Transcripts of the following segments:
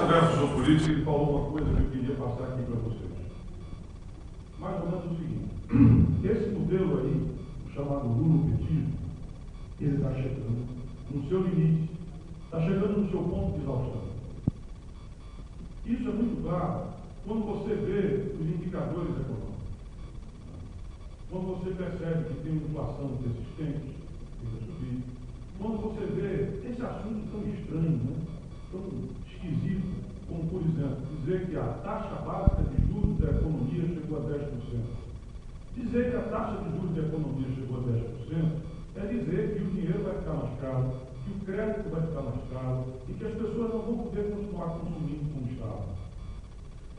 conversa sobre política, ele falou uma coisa que eu queria passar aqui para vocês. Mais ou menos o seguinte: esse modelo aí, chamado lulopetismo, ele está chegando no seu limite, está chegando no seu ponto de exaustão. Isso é muito claro quando você vê os indicadores econômicos. Quando você percebe que tem inflação persistente, que vai subir. Quando você vê esse assunto tão estranho, né? Tão esquisito, como, por exemplo, dizer que a taxa básica de juros da economia chegou a 10%. Dizer que a taxa de juros da economia chegou a 10% é dizer que o dinheiro vai ficar mais caro, que o crédito vai ficar mais caro e que as pessoas não vão poder continuar consumindo como estava.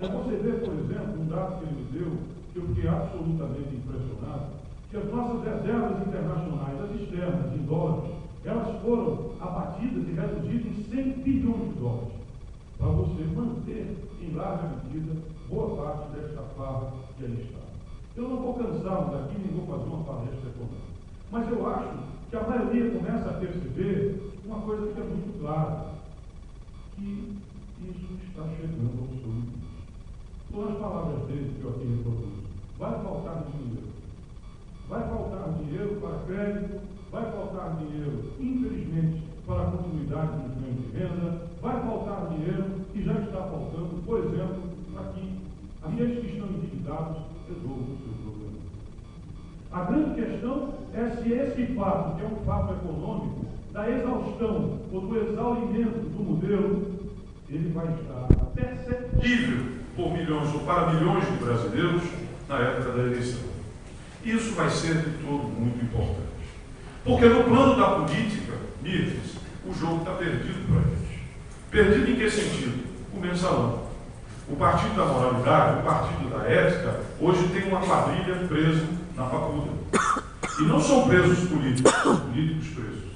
É você ver, por exemplo, um dado que ele me deu, que eu fiquei absolutamente impressionado, que as nossas reservas internacionais, as externas, em dólares, elas foram abatidas e reduzidas em 100 bilhões de dólares, para você manter, em larga medida, boa parte desta farra que aí está. Eu não vou cansá-los aqui, nem vou fazer uma palestra econômica, mas eu acho que a maioria começa a perceber uma coisa que é muito clara, que isso está chegando ao seu limite. Todas as palavras dele que eu aqui reproduzo. Vai faltar dinheiro. Vai faltar dinheiro para crédito, vai faltar dinheiro, infelizmente, para a continuidade dos ganhos de renda, vai faltar dinheiro e já está faltando, por exemplo, para que aqueles que estão endividados resolvam o seu problema. A grande questão é se esse fato, que é um fato econômico, da exaustão ou do exaurimento do modelo, ele vai estar perceptível por milhões ou para milhões de brasileiros na época da eleição. Isso vai ser de todo muito importante. Porque no plano da política, Mirtes, o jogo está perdido para a gente. Perdido em que sentido? O mensalão. O partido da moralidade, o partido da ética, hoje tem uma quadrilha preso na faculdade. E não são presos políticos, são políticos presos.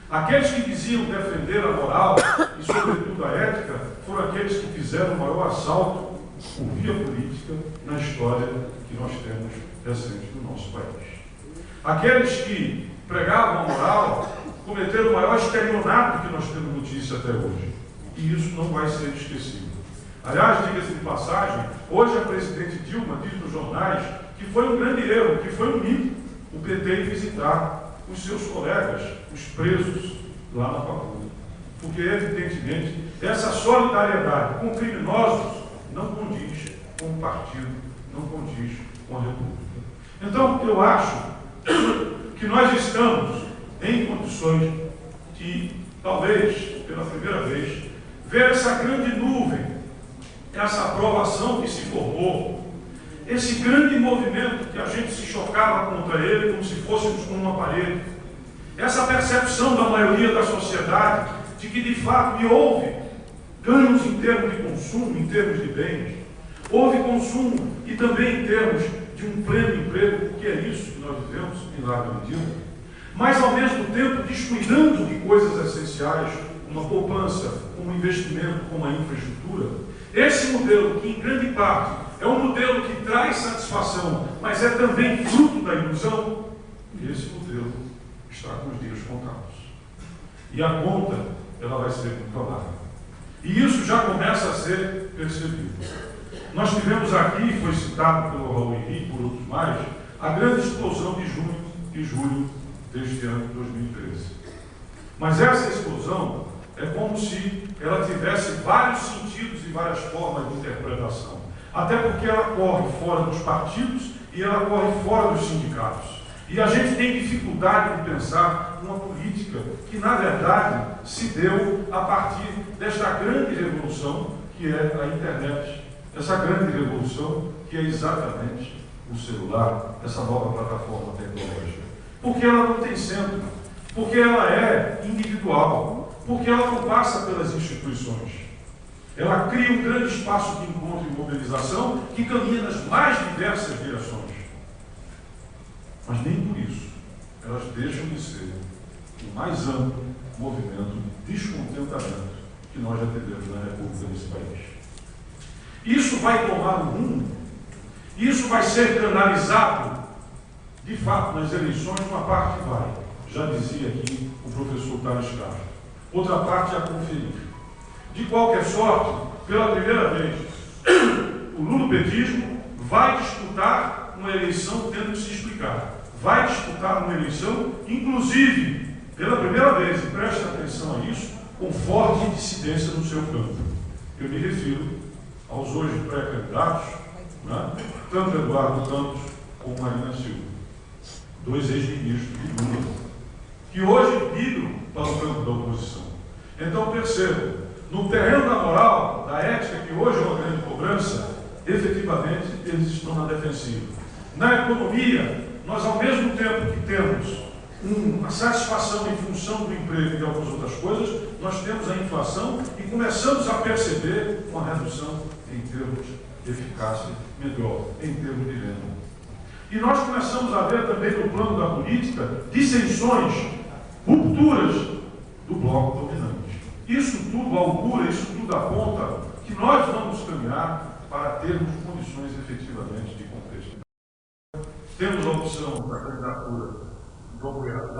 Aqueles que diziam defender a moral e, sobretudo, a ética, foram aqueles que fizeram o maior assalto por via política na história que nós temos recente no nosso país. Aqueles que pregavam a moral cometeram o maior estelionato que nós temos notícia até hoje. E isso não vai ser esquecido. Aliás, diga-se de passagem, hoje a presidente Dilma diz nos jornais que foi um grande erro, que foi um mito o PT ir visitar os seus colegas, os presos, lá na faculdade. Porque, evidentemente, essa solidariedade com criminosos não condiz com o partido, não condiz com a República. Então, eu acho que nós estamos em condições de, talvez, pela primeira vez, ver essa grande nuvem, essa aprovação que se formou, esse grande movimento que a gente se chocava contra ele como se fôssemos com uma parede, essa percepção da maioria da sociedade de que, de fato, houve ganhos em termos de consumo, em termos de bens, houve consumo e também em termos de um pleno emprego, que é isso que nós vivemos em larga medida, mas ao mesmo tempo descuidando de coisas essenciais, uma poupança, um investimento como a infraestrutura. Esse modelo, que em grande parte é um modelo que traz satisfação, mas é também fruto da ilusão, esse modelo está com os dias contados. E a conta, ela vai ser muito amarga. E isso já começa a ser percebido. Nós tivemos aqui, foi citado pelo Raul Henrique, por outros mais, a grande explosão de junho e julho deste ano de 2013. Mas essa explosão é como se ela tivesse vários sentidos e várias formas de interpretação. Até porque ela corre fora dos partidos e ela corre fora dos sindicatos. E a gente tem dificuldade de pensar uma política que, na verdade, se deu a partir desta grande revolução que é a internet. Essa grande revolução que é exatamente o celular, essa nova plataforma tecnológica. Porque ela não tem centro, porque ela é individual, porque ela não passa pelas instituições. Ela cria um grande espaço de encontro e mobilização que caminha nas mais diversas direções. Mas nem por isso elas deixam de ser o mais amplo movimento de descontentamento que nós já tivemos na República desse país. Isso vai tomar um rumo, isso vai ser canalizado, de fato, nas eleições. Uma parte vai, já dizia aqui o professor Tales Castro, outra parte a conferir. De qualquer sorte, pela primeira vez, o lulopetismo vai disputar uma eleição tendo que se explicar. Vai disputar uma eleição, inclusive, pela primeira vez, e preste atenção a isso, com forte dissidência no seu campo. Eu me refiro aos hoje pré-candidatos, né? Tanto Eduardo Campos como Marina Silva, dois ex-ministros de Lula, que hoje migram para o campo da oposição. Então, percebam, no terreno da moral, da ética, que hoje é uma grande cobrança, efetivamente, eles estão na defensiva. Na economia, nós, ao mesmo tempo que temos uma satisfação em função do emprego e de algumas outras coisas, nós temos a inflação e começamos a perceber uma redução em termos de eficácia melhor, em termos de renda. E nós começamos a ver também no plano da política dissensões, rupturas do bloco dominante. Isso tudo augura, isso tudo aponta que nós vamos caminhar para termos condições efetivamente de contexto. Temos a opção da candidatura do apoiado,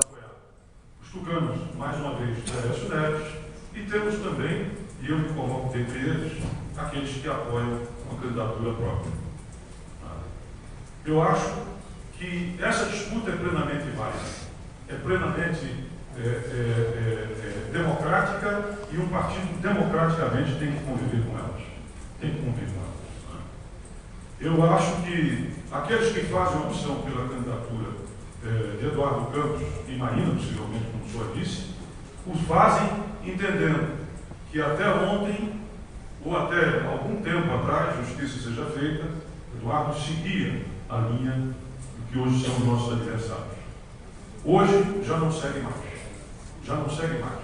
os tucanos, mais uma vez, Aécio Neves, e temos também, e eu me coloco dentre eles, aqueles que apoiam uma candidatura própria. Eu acho que essa disputa é plenamente válida, é plenamente democrática, e um partido democraticamente tem que conviver com elas. Tem que conviver com elas. Eu acho que aqueles que fazem a opção pela candidatura de Eduardo Campos e Marina, possivelmente, como o senhor disse, os fazem entendendo que até ontem, ou até algum tempo atrás, justiça seja feita, Eduardo seguia a linha do que hoje são os nossos adversários. Hoje já não segue mais. Já não segue mais.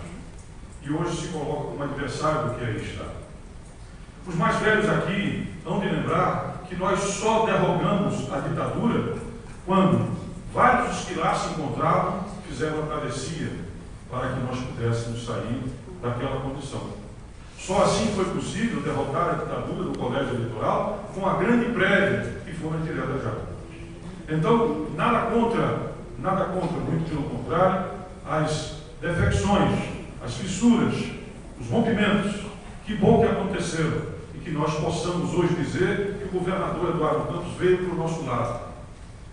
E hoje se coloca como adversário do que aí está. Os mais velhos aqui hão de lembrar que nós só derrogamos a ditadura quando vários dos que lá se encontravam fizeram a travessia para que nós pudéssemos sair daquela condição. Só assim foi possível derrotar a ditadura do colégio eleitoral com a grande prévia que foi retirada já. Então, nada contra, muito pelo contrário, as defecções, as fissuras, os rompimentos, que bom que aconteceram, e que nós possamos hoje dizer que o governador Eduardo Campos veio para o nosso lado.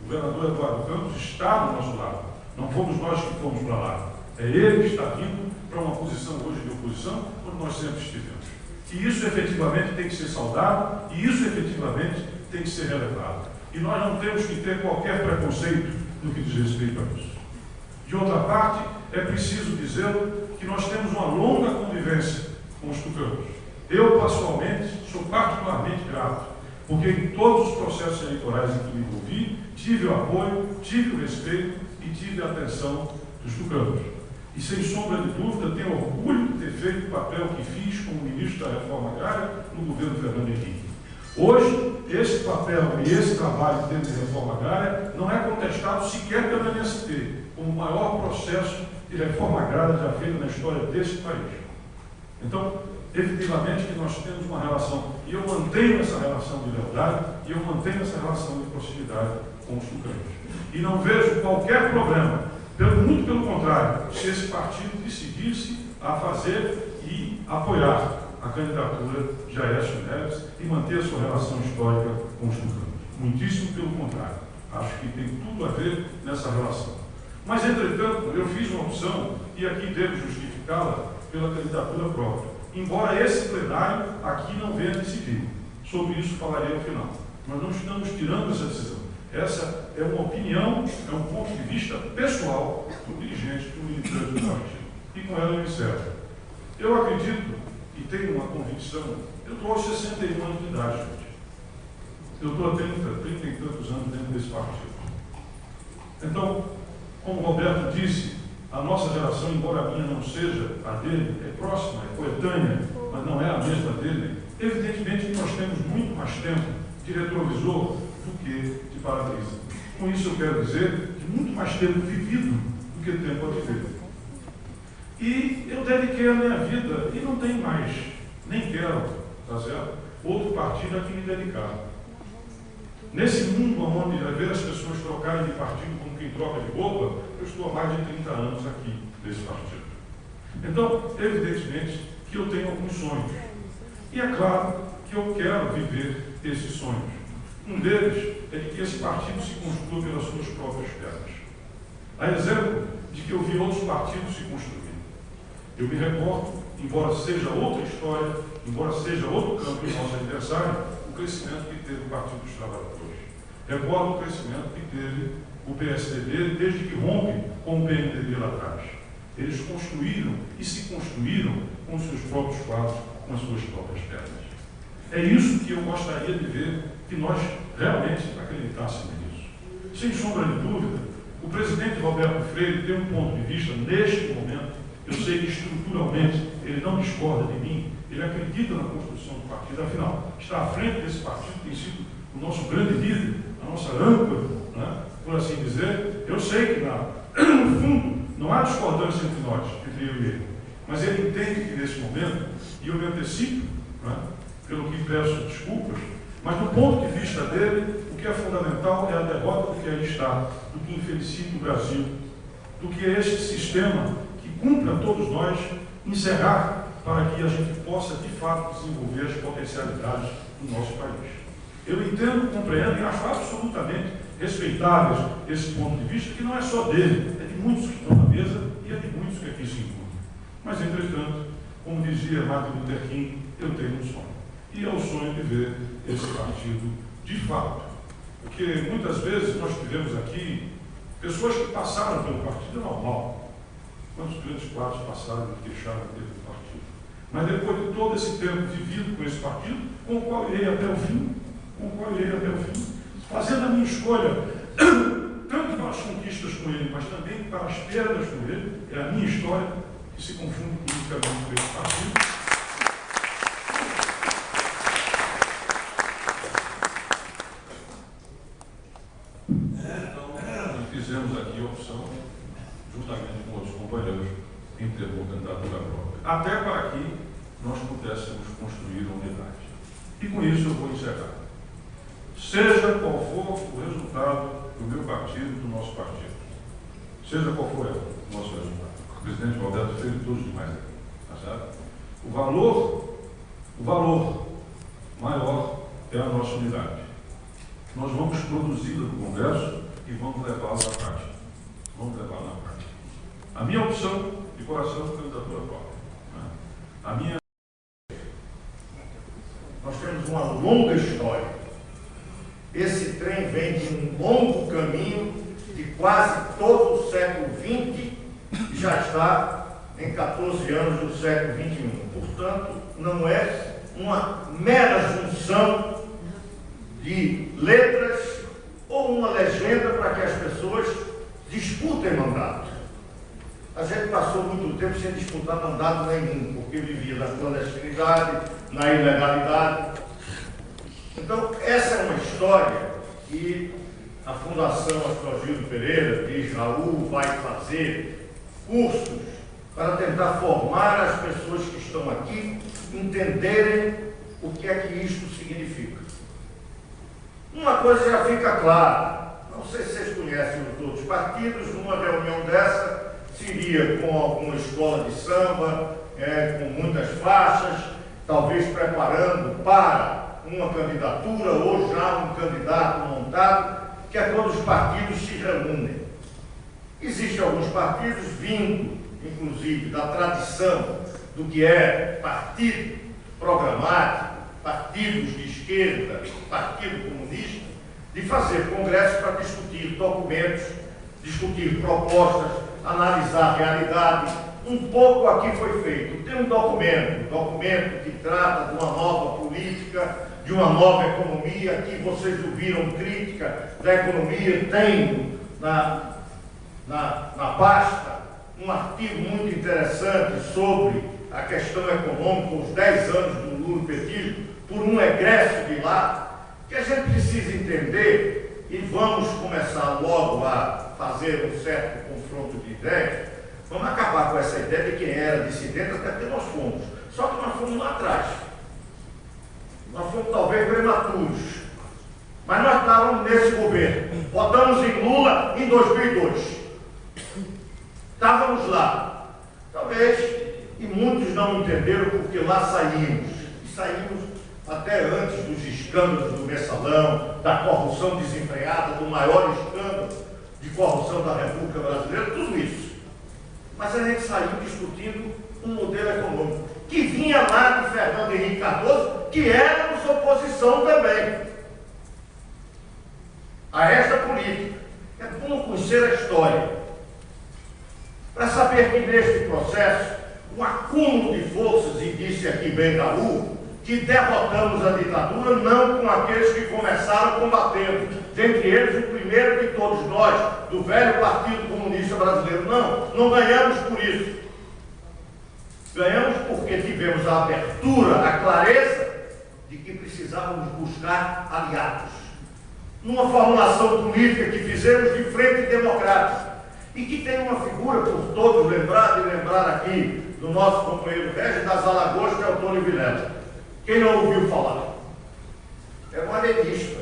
O governador Eduardo Campos está do nosso lado. Não fomos nós que fomos para lá. É ele que está vindo para uma posição hoje de oposição, onde nós sempre estivemos. E isso efetivamente tem que ser saudado, e isso efetivamente tem que ser relevado. E nós não temos que ter qualquer preconceito no que diz respeito a isso. De outra parte, é preciso dizer que nós temos uma longa convivência com os tucanos. Eu, pessoalmente, sou particularmente grato, porque em todos os processos eleitorais em que me envolvi, tive o apoio, tive o respeito e tive a atenção dos tucanos. E, sem sombra de dúvida, tenho orgulho de ter feito o papel que fiz como ministro da Reforma Agrária no governo Fernando Henrique. Hoje, esse papel e esse trabalho dentro da Reforma Agrária não é contestado sequer pelo MST, como o maior processo de reforma agrária já feito na história desse país. Então, efetivamente que nós temos uma relação, e eu mantenho essa relação de lealdade, e eu mantenho essa relação de proximidade com os tucanos. E não vejo qualquer problema, muito pelo contrário, se esse partido decidisse a fazer e apoiar a candidatura de Aécio Neves e manter a sua relação histórica com os tucanos. Muitíssimo pelo contrário. Acho que tem tudo a ver nessa relação. Mas, entretanto, eu fiz uma opção, e aqui devo justificá-la, pela candidatura própria. Embora esse plenário aqui não venha decidir. Sobre isso falarei ao final. Nós não estamos tirando essa decisão. Essa é uma opinião, é um ponto de vista pessoal do dirigente, do militante do partido. E com ela eu encerro. Eu acredito e tenho uma convicção. Eu estou aos 61 anos de idade, gente. Eu estou há 30 e tantos anos dentro desse partido. Então, como o Roberto disse, a nossa geração, embora a minha não seja a dele, é próxima, é coetânea, mas não é a mesma dele. Evidentemente que nós temos muito mais tempo de retrovisor do que de para-brisa. Com isso eu quero dizer que muito mais tempo vivido do que tempo a viver. E eu dediquei a minha vida, e não tenho mais, nem quero, tá certo? Outro partido a que me dedicar. Nesse mundo onde ver as pessoas trocarem de partido como quem troca de roupa, eu estou há mais de 30 anos aqui nesse partido. Então, evidentemente, que eu tenho alguns sonhos. E é claro que eu quero viver esses sonhos. Um deles é de que esse partido se construa pelas suas próprias pernas. A exemplo de que eu vi outros partidos se construírem. Eu me recordo, embora seja outra história, embora seja outro campo do nosso aniversário, o crescimento que teve o Partido dos Trabalhadores. Recordo o crescimento que teve o PSDB desde que rompe com o PMDB lá atrás. Eles construíram e se construíram com os seus próprios quadros, com as suas próprias pernas. É isso que eu gostaria de ver, que nós realmente acreditássemos nisso. Sem sombra de dúvida, o presidente Roberto Freire tem um ponto de vista, neste momento, eu sei que estruturalmente ele não discorda de mim, ele acredita na construção do partido, afinal, está à frente desse partido, tem sido o nosso grande líder, a nossa âncora, né, por assim dizer. Eu sei que, no fundo, não há discordância entre nós, entre eu e ele, mas ele entende que nesse momento, e eu me antecipo, né, pelo que peço desculpas, mas do ponto de vista dele, o que é fundamental é a derrota do que aí está, do que infelicita o Brasil, do que é este sistema que cumpre a todos nós encerrar para que a gente possa, de fato, desenvolver as potencialidades do nosso país. Eu entendo, compreendo e acho absolutamente respeitáveis esse ponto de vista, que não é só dele, é de muitos que estão na mesa e é de muitos que aqui se encontram. Mas, entretanto, como dizia Martin Luther King, eu tenho um sonho. E é o sonho de ver esse partido de fato. Porque muitas vezes nós tivemos aqui pessoas que passaram pelo partido, é normal. Quantos grandes quadros passaram e deixaram dentro do partido? Mas depois de todo esse tempo vivido com esse partido, com o qual irei até o fim, fazendo a minha escolha, tanto para as conquistas com ele, mas também para as perdas com ele, é a minha história que se confunde politicamente com esse partido. Fizemos aqui a opção, juntamente com outros companheiros, em ter uma candidatura própria, até para que nós pudéssemos construir uma unidade. E com isso eu vou encerrar. Seja qual for o resultado do meu partido, do nosso partido, seja qual for o nosso resultado, o presidente Roberto Freire e todos os demais aqui, tá certo? O valor maior é a nossa unidade. Nós vamos produzi-la no Congresso e vamos levá-la à prática. A minha opção de coração é candidatura própria. A minha... Nós temos uma longa história. Esse trem vem de um longo caminho de quase todo o século XX e já está em 14 anos do século XXI. Portanto, não é uma mera junção de letras ou uma legenda para que as pessoas disputem mandato. A gente passou muito tempo sem disputar mandato nenhum, porque vivia na clandestinidade, na ilegalidade. Então, essa é uma história que a Fundação Astrogildo Pereira de Israel vai fazer cursos para tentar formar as pessoas que estão aqui, entenderem o que é que isto significa. Uma coisa já fica clara, não sei se vocês conhecem os outros partidos, numa reunião dessa, seria com alguma escola de samba, com muitas faixas, talvez preparando para uma candidatura ou já um candidato montado, que é quando os partidos se reúnem. Existem alguns partidos vindo, inclusive, da tradição do que é partido programático, partidos de esquerda, partido comunista, de fazer congressos para discutir documentos, discutir propostas, analisar a realidade. Um pouco aqui foi feito. Tem um documento que trata de uma nova política, de uma nova economia. Aqui vocês ouviram crítica da economia. Tem na pasta um artigo muito interessante sobre a questão econômica, os 10 anos do lulopetismo, por um egresso de lá, que a gente precisa entender, e vamos começar logo a fazer um certo confronto de ideias. Vamos acabar com essa ideia de quem era dissidente, até porque nós fomos. Só que nós fomos lá atrás. Nós fomos talvez prematuros. Mas nós estávamos nesse governo. Votamos em Lula em 2002. Estávamos lá. Talvez E muitos não entenderam porque lá saímos. E saímos até antes dos escândalos do Mensalão, da corrupção desenfreada, do maior escândalo de corrupção da República Brasileira, tudo isso. Mas a gente saiu discutindo um modelo econômico que vinha lá de Fernando Henrique Cardoso, que éramos oposição também a esta política. É bom conhecer a história para saber que neste processo o acúmulo de forças, e disse aqui bem Raul, que derrotamos a ditadura não com aqueles que começaram combatendo, dentre eles o primeiro de todos nós, do velho Partido Comunista Brasileiro. Não ganhamos por isso. Ganhamos porque tivemos a abertura, a clareza de que precisávamos buscar aliados. Numa formulação política que fizemos de Frente Democrática, e que tem uma figura, por todos lembrar, de lembrar aqui, do nosso companheiro Regis das Alagoas, que é o Tony Vilela. Quem não ouviu falar? É um arenista.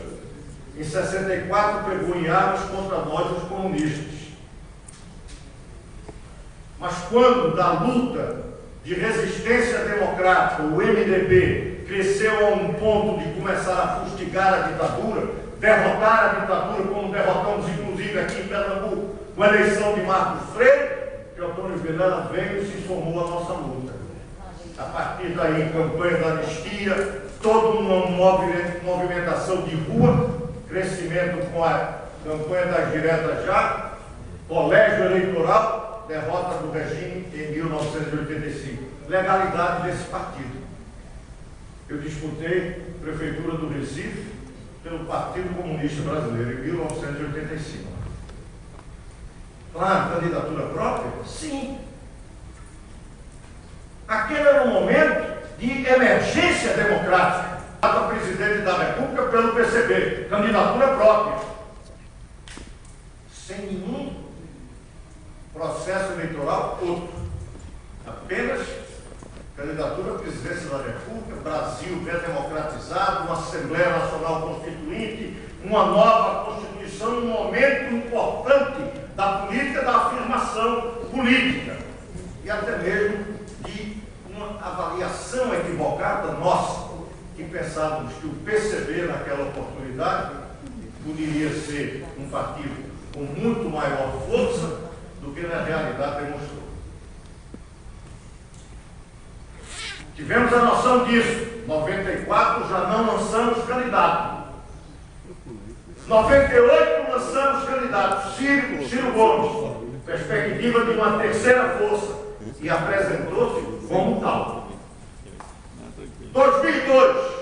Em 64 pegou em armas contra nós, os comunistas. Mas quando da luta de resistência democrática, o MDB cresceu a um ponto de começar a fustigar a ditadura, derrotar a ditadura, como derrotamos inclusive aqui em Pernambuco, com a eleição de Marcos Freire, que o Antônio Vilela veio e se somou à nossa luta. A partir daí, campanha da anistia, toda uma movimentação de rua, crescimento com a campanha das diretas já, colégio eleitoral, derrota do regime em 1985. Legalidade desse partido. Eu disputei a Prefeitura do Recife pelo Partido Comunista Brasileiro em 1985. Claro, candidatura própria? Sim. Aquele era um momento de emergência democrática. Para presidente da República pelo PCB, candidatura própria. Sem nenhum processo eleitoral outro. Apenas candidatura à presidência da República, Brasil bem democratizado, uma Assembleia Nacional Constituinte, uma nova Constituição, um momento importante da política, da afirmação política e até mesmo de uma avaliação equivocada nossa, que pensávamos que o PCB naquela oportunidade poderia ser um partido com muito maior força do que na realidade demonstrou. Tivemos a noção disso. Em 94 já não lançamos candidato. Em 98 lançamos candidato, Ciro Gomes, perspectiva de uma terceira força, e apresentou-se como tal. 2002,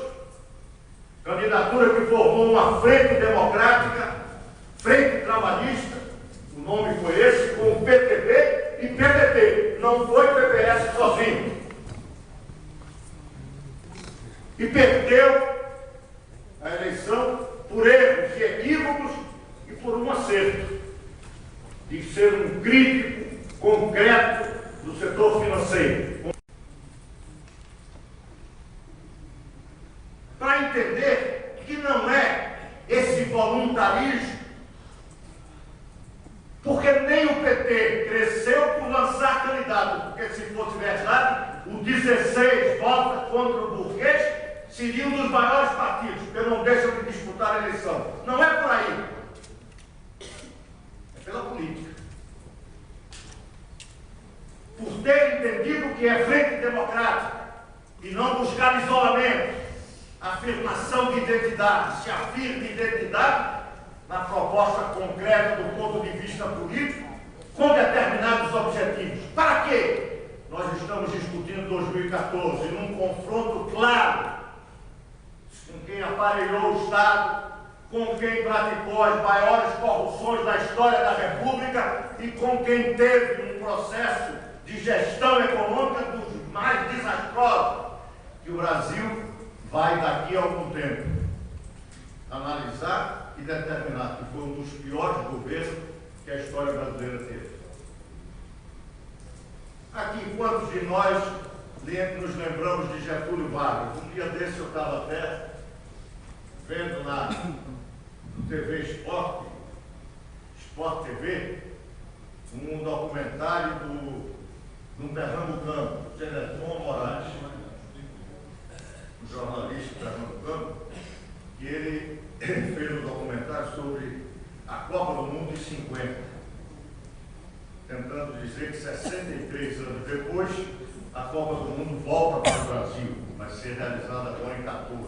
candidatura que formou uma frente democrática, frente trabalhista, o nome foi esse, com o PTB e PDT, não foi PPS sozinho. E perdeu a eleição por erros e equívocos e por um acerto de ser um crítico concreto do setor financeiro. Para entender que não é esse voluntarismo, porque nem o PT cresceu por lançar candidato, porque se fosse verdade, o 16 vota contra o burguês, seria um dos maiores partidos, porque não deixam de disputar a eleição. Não é por aí. É pela política. Por ter entendido que é frente democrática e não buscar isolamento, afirmação de identidade, se afirma identidade na proposta concreta do ponto de vista político, com determinados objetivos. Para quê? Nós estamos discutindo 2014, num confronto claro com quem aparelhou o Estado, com quem praticou as maiores corrupções da história da República e com quem teve um processo de gestão econômica dos mais desastrosos que o Brasil vai daqui a algum tempo analisar e determinar que foi um dos piores governos que a história brasileira teve. Aqui, quantos de nós nos lembramos de Getúlio Vargas? Um dia desse eu estava até vendo na TV Sport TV, um documentário do de um pernambucano, Geneton Moraes, um jornalista pernambucano, que ele fez um documentário sobre a Copa do Mundo de 50, tentando dizer que 63 anos depois, a Copa do Mundo volta para o Brasil, vai ser realizada agora em 14.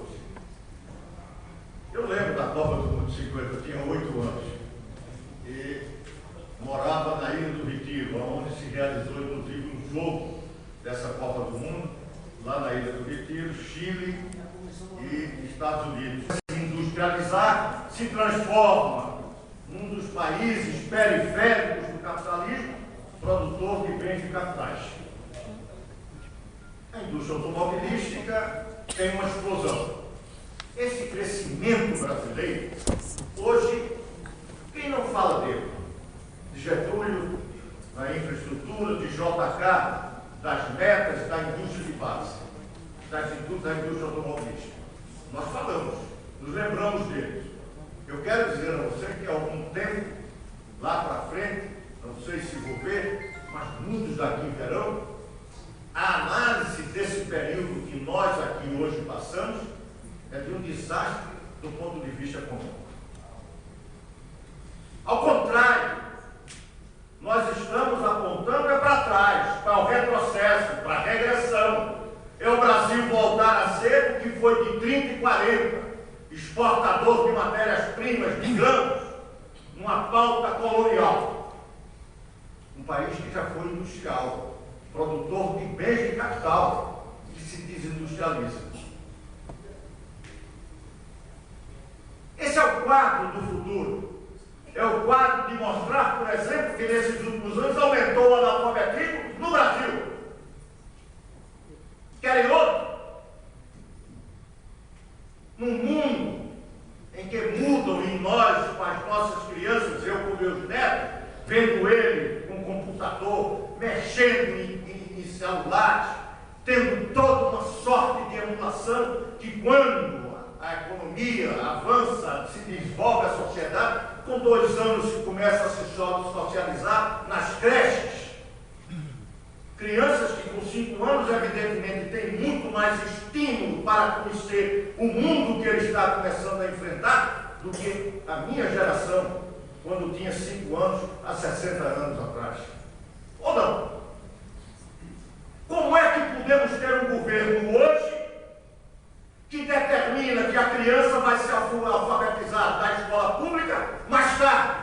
Eu lembro da Copa do Mundo de 50, eu tinha 8 anos, e morava na Ilha do Retiro, onde se realizou inclusive um jogo dessa Copa do Mundo, lá na Ilha do Retiro, Chile e Estados Unidos. Se industrializar, se transforma num dos países periféricos do capitalismo, produtor de bens de capitais. A indústria automobilística tem uma explosão. Esse crescimento brasileiro, hoje, quem não fala dele? De Getúlio, da infraestrutura, de JK, das metas da indústria de base, da indústria automobilística. Nós falamos, nos lembramos deles. Eu quero dizer a você que há algum tempo, lá para frente, não sei se vou ver, mas muitos daqui verão, a análise desse período que nós aqui hoje passamos é de um desastre do ponto de vista econômico. Ao contrário, nós estamos apontando para trás, para o retrocesso, para a regressão. É o Brasil voltar a ser o que foi de 30 e 40, exportador de matérias-primas, de grãos, numa pauta colonial. Um país que já foi industrial, produtor de bens de capital, que se desindustrializa. Esse é o quadro do futuro. É o quadro de mostrar, por exemplo, que nesses últimos anos aumentou o analfabetismo no Brasil. Querem outro? Num mundo em que mudam em nós, com as nossas crianças, eu com meus netos, vendo ele com computador, mexendo em celulares, tendo toda uma sorte de emulação que quando a economia avança, se desenvolve a sociedade, com 2 anos se começa a se socializar nas creches. Crianças que com 5 anos, evidentemente, têm muito mais estímulo para conhecer o mundo que ele está começando a enfrentar do que a minha geração, quando tinha 5 anos, há 60 anos atrás. Ou não? Como é que podemos ter um governo hoje que determina que a criança vai se alfabetizar da escola pública mais tarde,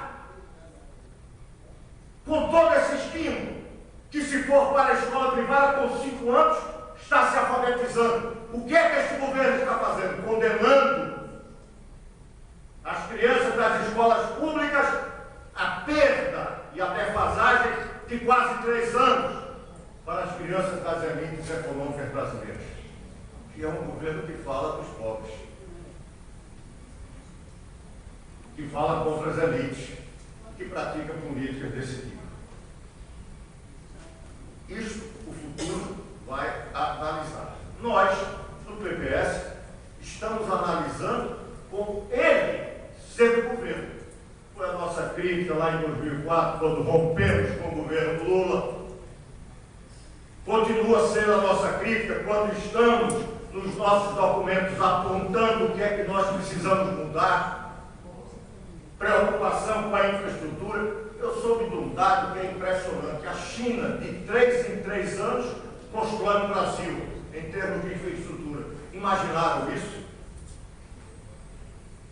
com todo esse estímulo, que se for para a escola privada com 5 anos, está se alfabetizando? O que é que esse governo está fazendo? Condenando as crianças das escolas públicas à perda e à defasagem de quase 3 anos para as crianças das elites econômicas brasileiras. Que é um governo que fala dos pobres, que fala contra as elites, que pratica políticas desse tipo. Isso o futuro vai analisar. Nós, do PPS, estamos analisando com ele sendo governo. Foi a nossa crítica lá em 2004, quando rompemos com o governo Lula. Continua sendo a nossa crítica quando estamos nos nossos documentos apontando o que é que nós precisamos mudar. Preocupação com a infraestrutura. Eu soube de um dado que é impressionante. A China, de 3 em 3 anos, constrói no Brasil, em termos de infraestrutura. Imaginaram isso?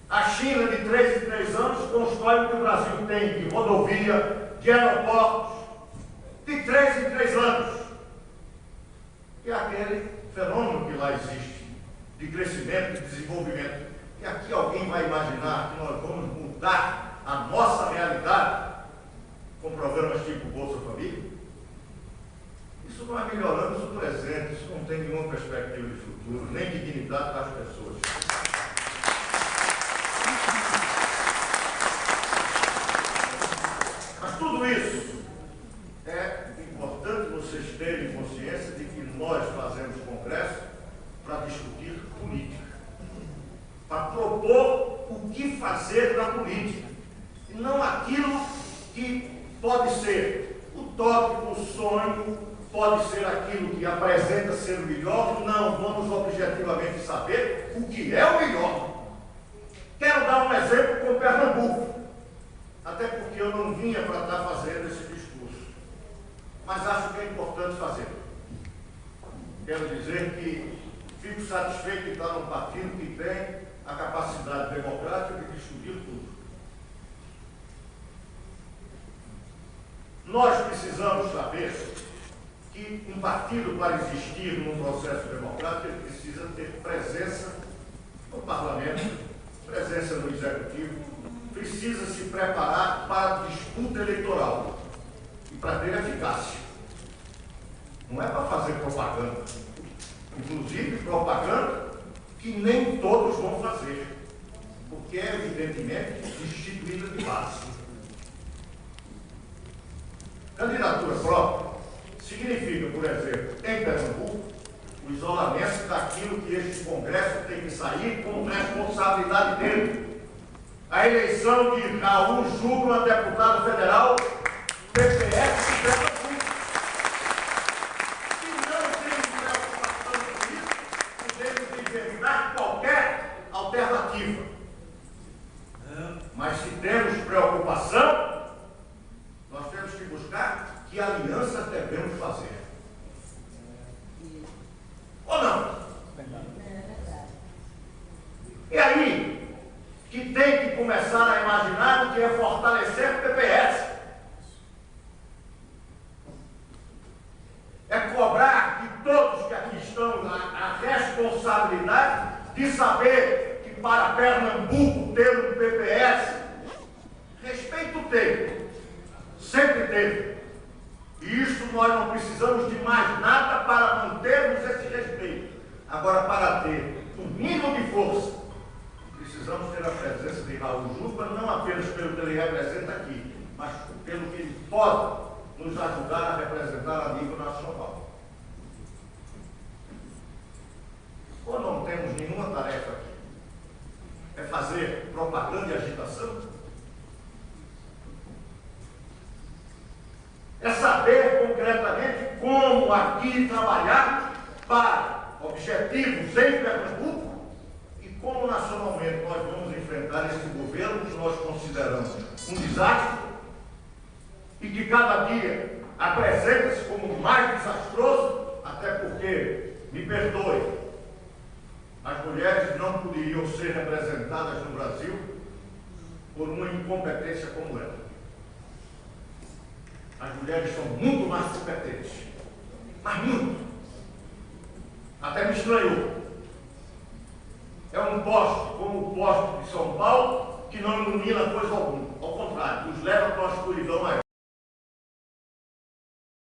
A China, de 3 em 3 anos, constrói o que o Brasil tem de rodovia, de aeroportos, de 3 em 3 anos. Que é aquele fenômeno que lá existe, de crescimento, de desenvolvimento. E aqui alguém vai imaginar que nós vamos mudar a nossa realidade com programas tipo Bolsa Família? Isso não é melhorando o presente, isso não tem nenhuma perspectiva de futuro, nem de dignidade das pessoas. Mas tudo isso é importante vocês terem consciência de que nós fazemos congresso para discutir política, para propor o que fazer na política, e não aquilo que pode ser utópico, o sonho pode ser aquilo que apresenta ser o melhor. Não, vamos objetivamente saber o que é o melhor. Quero dar um exemplo com Pernambuco, até porque eu não vinha para estar fazendo esse discurso, mas acho que é importante fazer. Quero dizer que fico satisfeito de estar num partido que tem a capacidade democrática de discutir tudo. Nós precisamos saber que um partido, para existir num processo democrático, ele precisa ter presença no parlamento, presença no executivo, precisa se preparar para a disputa eleitoral e para ter eficácia. Não é para fazer propaganda. Inclusive propaganda que nem todos vão fazer, porque é evidentemente instituída de base. Candidatura própria significa, por exemplo, em Pernambuco, o isolamento daquilo que este Congresso tem que sair com responsabilidade dele. A eleição de Raul Júlio, deputado federal, PPS de Pernambuco. Se não tem preocupação com isso, podemos inventar qualquer alternativa. Mas se temos preocupação, nós temos que buscar que alianças devemos fazer. Ou não? E aí, que tem que começar a imaginar o que é fortalecer o PPS. É cobrar de todos que aqui estão a responsabilidade de saber que para Pernambuco ter um PPS, respeito teve, sempre teve. E isso nós não precisamos de mais nada para mantermos esse respeito. Agora, para ter um mínimo de força, precisamos ter a presença de Raul Jupa, não apenas pelo que ele representa aqui, mas pelo que ele pode nos ajudar a representar a nível nacional. Ou não temos nenhuma tarefa aqui? É fazer propaganda e agitação? É saber concretamente como aqui trabalhar para objetivos em Pernambuco e como nacionalmente nós vamos enfrentar esse governo que nós consideramos um desastre e que cada dia apresenta-se como mais desastroso, até porque, me perdoe, as mulheres não poderiam ser representadas no Brasil por uma incompetência como ela. As mulheres são muito mais competentes, mas muito. Até me estranhou. É um poste, como o poste de São Paulo, que não ilumina coisa alguma. Ao contrário, nos leva para uma escuridão maior.